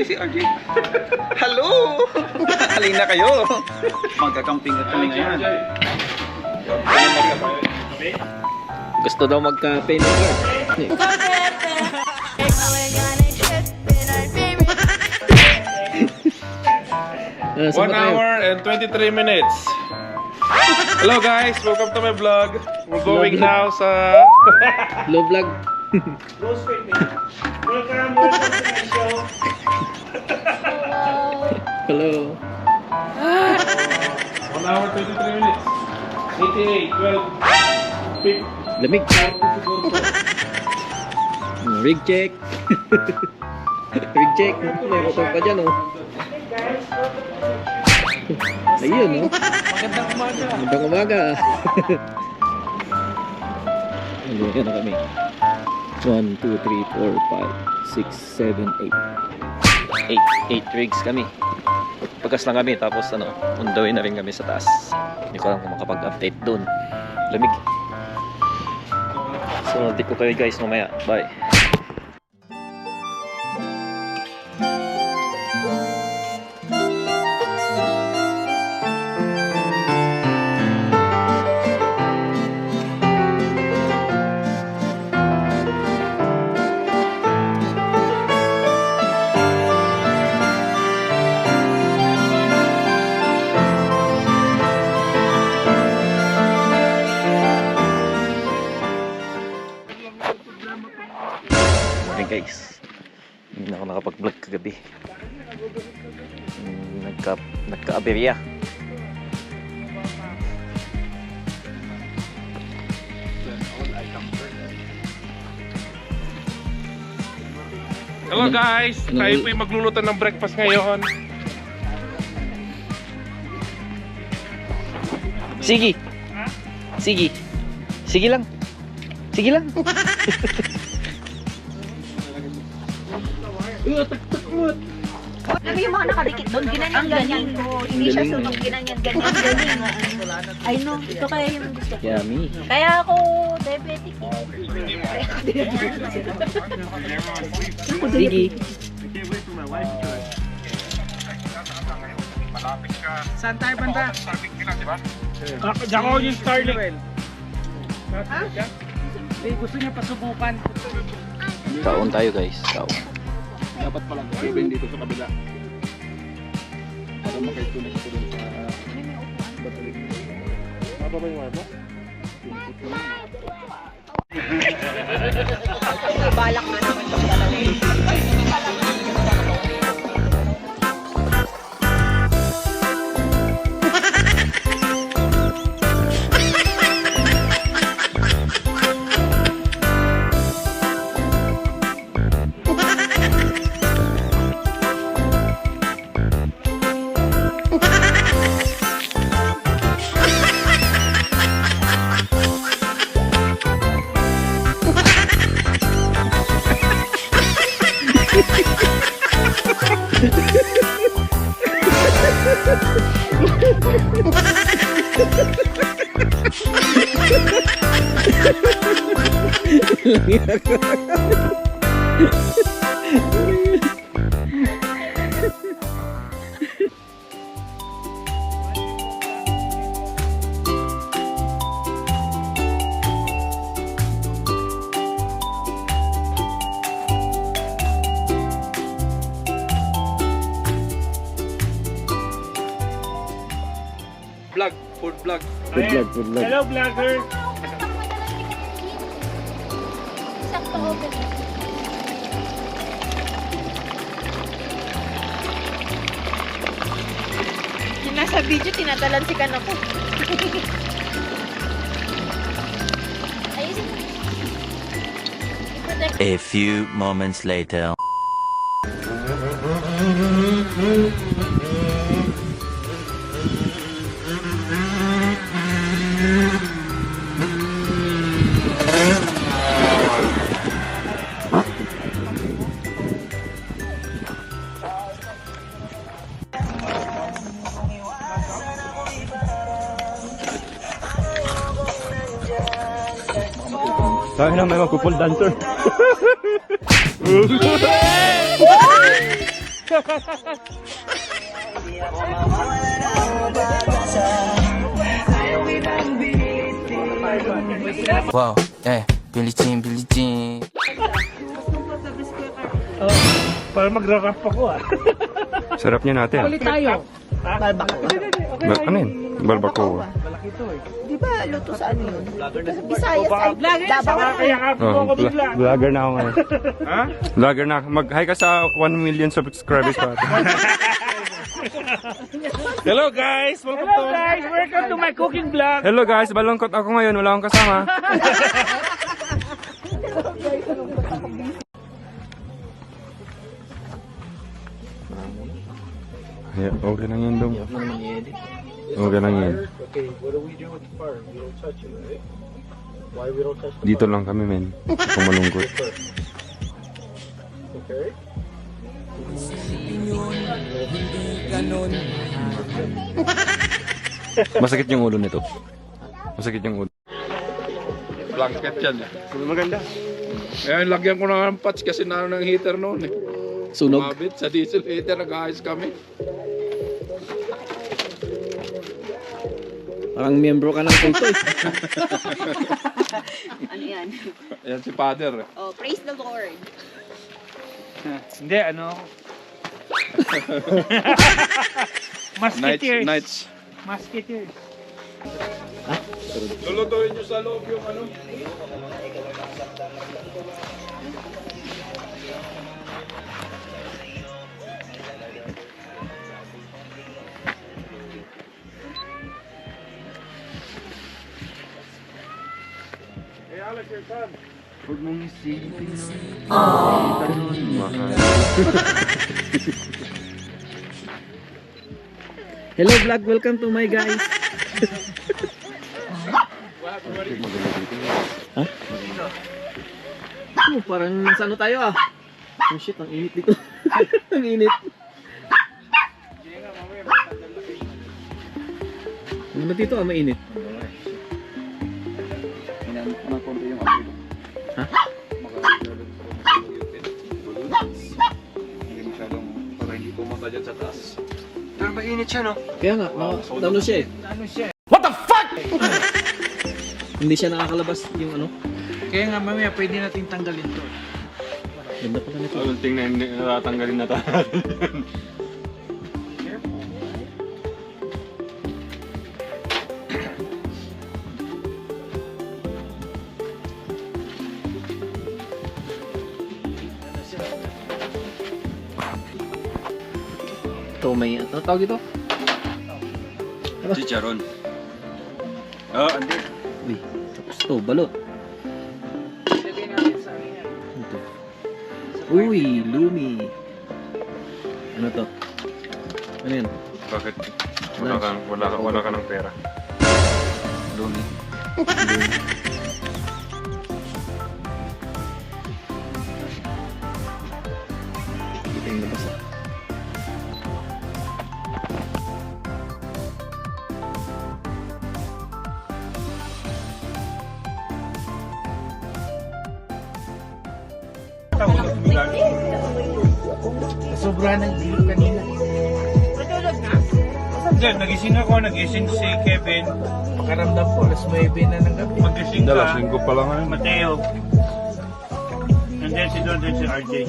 si RJ. Hello! Halina kayo. Magkakamping at kami ngayon. Gusto daw magka-pain na ka. One hour and 23 minutes. Hello guys, welcome to my vlog. We're going now sa Low vlog. Welcome to my show. Hello. 1 hour 23 minutes. 88, 12, 50, Lamig. 40 siguro po. Rig check. Rig check. May motor pa dyan, oh. Ayun, oh. Magandang umaga. Magandang umaga. Ayun na kami. 1, 2, 3, 4, 5, 6, 7, 8. 8 rigs kami. Pagkas lang kami, tapos ano, on the way na rin kami sa taas. Hindi ko alam kung makapag-update doon. Lamig. So, update ko kayo guys mamaya. Bye. Guys, hindi na ako nakapag-vlog kagabi. Nagka-aberya. Hello guys, tayo po'y magluluto ng breakfast ngayon. Sige. Sige. Sige lang. Sige lang. Ano yung mga nakadikit doon? Ginanyan-ganyan ko. Hindi siya sunog. Ginanyan-ganyan. Ay no, ito kaya yung gusto ko. Yummy. Kaya ako diabetic. Sige. Saan tayo banda? Diyan ko yung Starlink. Gusto niya pasubukan. Kaon tayo guys. Kaon. Dapat pala gawin dito sa kabila. Para makaituloy ko dun sa battery. Ano ba yung wifi? Balak na naman ito pala. Vlog, food vlog. Food vlog. Hello vlogger. Sakto open. Yung nasa video, tinatalansikan ako. Ayusin mo. I-protect. A few moments later. Kaya na may magpupul dancer. Wow, Billie Jean, Billie Jean. Para magra-rap ako ah. Sarap niya natin. Ulit tayo. Ano yun? Barbacoa. Di ba luto sa ano yun? Bisaya sa Davao. Kaya ka po ako bigla. Vlogger na ako ngayon. Ha? Vlogger na ako. Mag-hi ka sa 1 million subscribers pa. Hello guys, welcome to my cooking vlog. Hello guys, balungkot ako ngayon. Wala akong kasama. Yeah, okay lang yun dong. Okay lang yun. Dito lang kami men. Kung malungkot. Masakit yung ulo nito. Masakit yung ulo. Blanket yan eh. Maganda. Ayan, lagyan ko na ng patch kasi naroon ng heater noon eh. Sunog. Mabit sa diesel heater, nag-ayos kami. Parang miyembro ka ng kulto eh. Ano yan? Ayan si Father. Oh, praise the Lord. Hindi, ano? Musketeers. Nights. Musketeers. Lulutuin nyo sa loob yung ano. Hello vlog, welcome to my guys. Ha? Oh, parang nasa ano tayo ah. Oh shit, ang init dito. Ang init. Ano ba dito ah, mainit? Ha? Hindi masyadong, para hindi pumunta dyan sa taas. Pero mainit siya no? Kaya nga, ano siya eh. Ano siya? Hindi siya nakakalabas yung ano. Kaya nga mamaya pwede natin tanggalin to. Ganda pala nito. Ang tingnan na natatanggalin na tayo. Ito may, ano tawag ito? Chicharon. Oh, andi. Uy, tapos ito, balot. Ilagay natin sa ano yan. Ito. Uy, lumi. Ano to? Ano yan? Bakit? Wala ka ng pera. Lumi. Ito yung labas ah. Sobra ng dilim kanina. Hindi, nagising si Kevin. Pakaramdam ko, alas 9 na ng gabi. Magising ka, Dalas linggo pa lang ngayon. Mateo. And then si RJ.